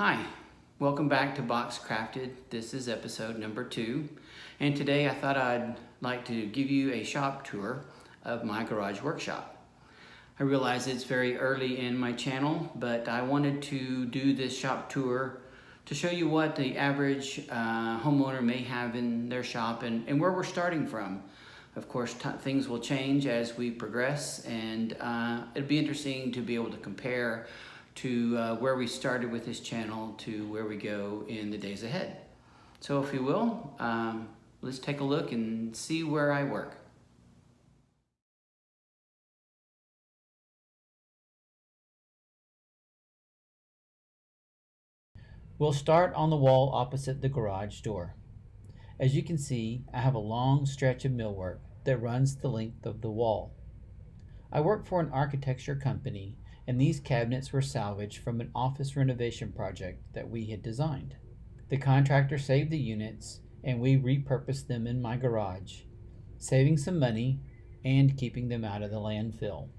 Hi, welcome back to Box Crafted. This is episode number 2, and today I thought I'd like to give you a shop tour of my garage workshop. I realize it's very early in my channel, but I wanted to do this shop tour to show you what the average homeowner may have in their shop and where we're starting from. Of course, things will change as we progress, and it'll be interesting to be able to compare to where we started with this channel to where we go in the days ahead. So if you will, let's take a look and see where I work. We'll start on the wall opposite the garage door. As you can see, I have a long stretch of millwork that runs the length of the wall. I work for an architecture company, and these cabinets were salvaged from an office renovation project that we had designed. The contractor saved the units, and we repurposed them in my garage, saving some money and keeping them out of the landfill.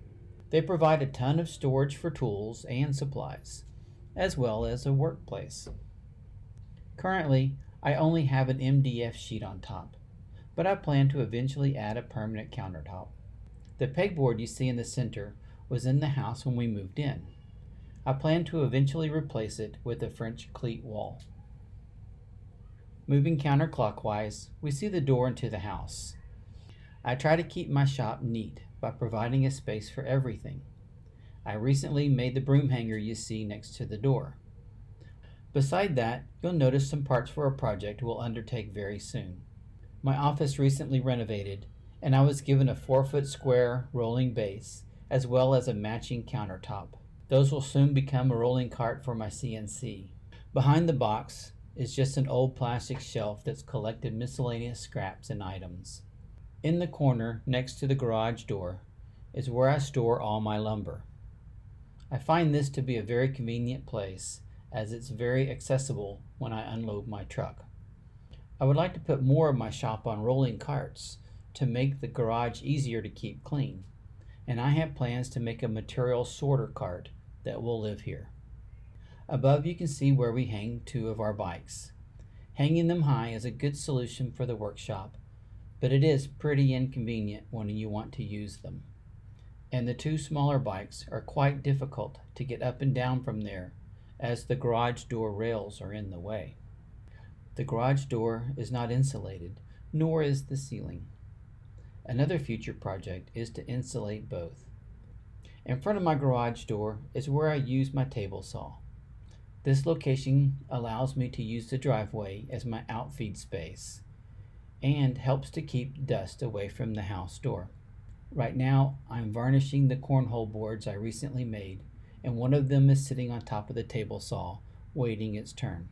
They provide a ton of storage for tools and supplies, as well as a workplace. Currently, I only have an MDF sheet on top, but I plan to eventually add a permanent countertop. The pegboard you see in the center was in the house when we moved in. I plan to eventually replace it with a French cleat wall. Moving counterclockwise, we see the door into the house. I try to keep my shop neat by providing a space for everything. I recently made the broom hanger you see next to the door. Beside that, you'll notice some parts for a project we'll undertake very soon. My office recently renovated, and I was given a 4-foot square rolling base, as well as a matching countertop. Those will soon become a rolling cart for my CNC. Behind the box is just an old plastic shelf that's collected miscellaneous scraps and items. In the corner next to the garage door is where I store all my lumber. I find this to be a very convenient place, as it's very accessible when I unload my truck. I would like to put more of my shop on rolling carts to make the garage easier to keep clean, and I have plans to make a material sorter cart that will live here. Above you can see where we hang 2 of our bikes. Hanging them high is a good solution for the workshop, but it is pretty inconvenient when you want to use them. And the 2 smaller bikes are quite difficult to get up and down from there, as the garage door rails are in the way. The garage door is not insulated, nor is the ceiling. Another future project is to insulate both. In front of my garage door is where I use my table saw. This location allows me to use the driveway as my outfeed space and helps to keep dust away from the house door. Right now, I'm varnishing the cornhole boards I recently made, and one of them is sitting on top of the table saw, waiting its turn.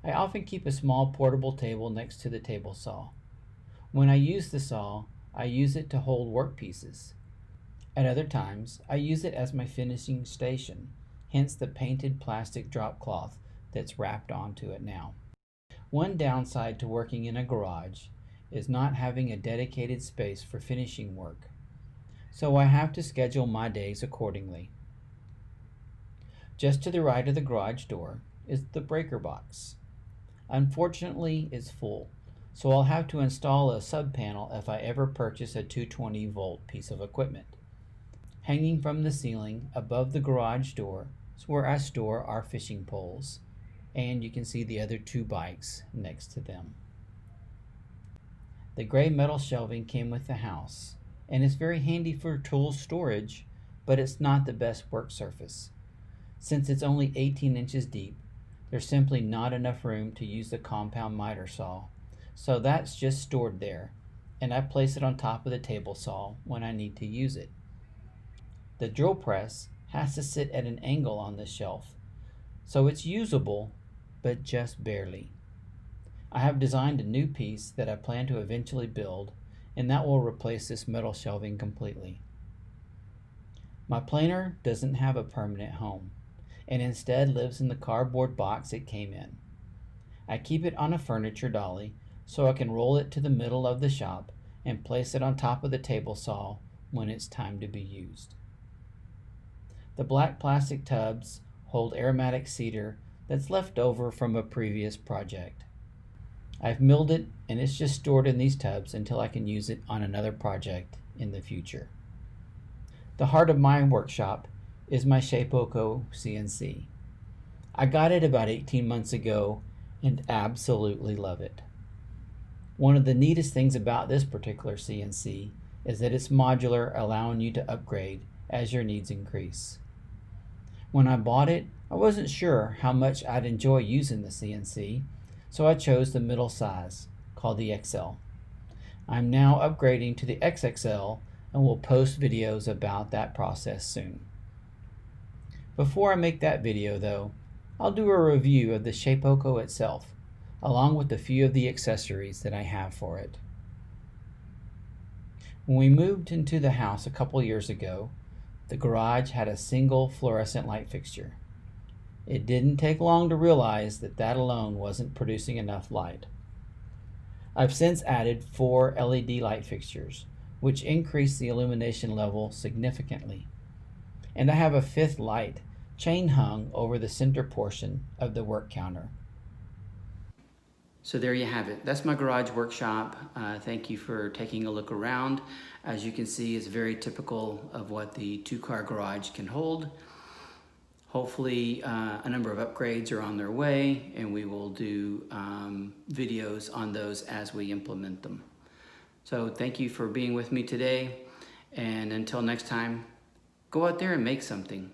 I often keep a small portable table next to the table saw. When I use the saw, I use it to hold work pieces. At other times, I use it as my finishing station, hence the painted plastic drop cloth that's wrapped onto it now. One downside to working in a garage is not having a dedicated space for finishing work, so I have to schedule my days accordingly. Just to the right of the garage door is the breaker box. Unfortunately, it's full, so I'll have to install a sub-panel if I ever purchase a 220-volt piece of equipment. Hanging from the ceiling above the garage door is where I store our fishing poles, and you can see the other 2 bikes next to them. The gray metal shelving came with the house, and is very handy for tool storage, but it's not the best work surface. Since it's only 18 inches deep, there's simply not enough room to use the compound miter saw, so that's just stored there, and I place it on top of the table saw when I need to use it. The drill press has to sit at an angle on the shelf, so it's usable, but just barely. I have designed a new piece that I plan to eventually build, and that will replace this metal shelving completely. My planer doesn't have a permanent home, and instead lives in the cardboard box it came in. I keep it on a furniture dolly so I can roll it to the middle of the shop and place it on top of the table saw when it's time to be used. The black plastic tubs hold aromatic cedar that's left over from a previous project. I've milled it and it's just stored in these tubs until I can use it on another project in the future. The heart of my workshop is my Shapeoko CNC. I got it about 18 months ago and absolutely love it. One of the neatest things about this particular CNC is that it's modular, allowing you to upgrade as your needs increase. When I bought it, I wasn't sure how much I'd enjoy using the CNC, so I chose the middle size, called the XL. I'm now upgrading to the XXL and will post videos about that process soon. Before I make that video though, I'll do a review of the Shapeoko itself, along with a few of the accessories that I have for it. When we moved into the house a couple years ago, the garage had a single fluorescent light fixture. It didn't take long to realize that that alone wasn't producing enough light. I've since added 4 LED light fixtures, which increase the illumination level significantly. And I have a 5th light chain hung over the center portion of the work counter. So there you have it. That's my garage workshop. Thank you for taking a look around. As you can see, it's very typical of what the 2-car garage can hold. Hopefully a number of upgrades are on their way, and we will do videos on those as we implement them. So thank you for being with me today, and until next time, go out there and make something.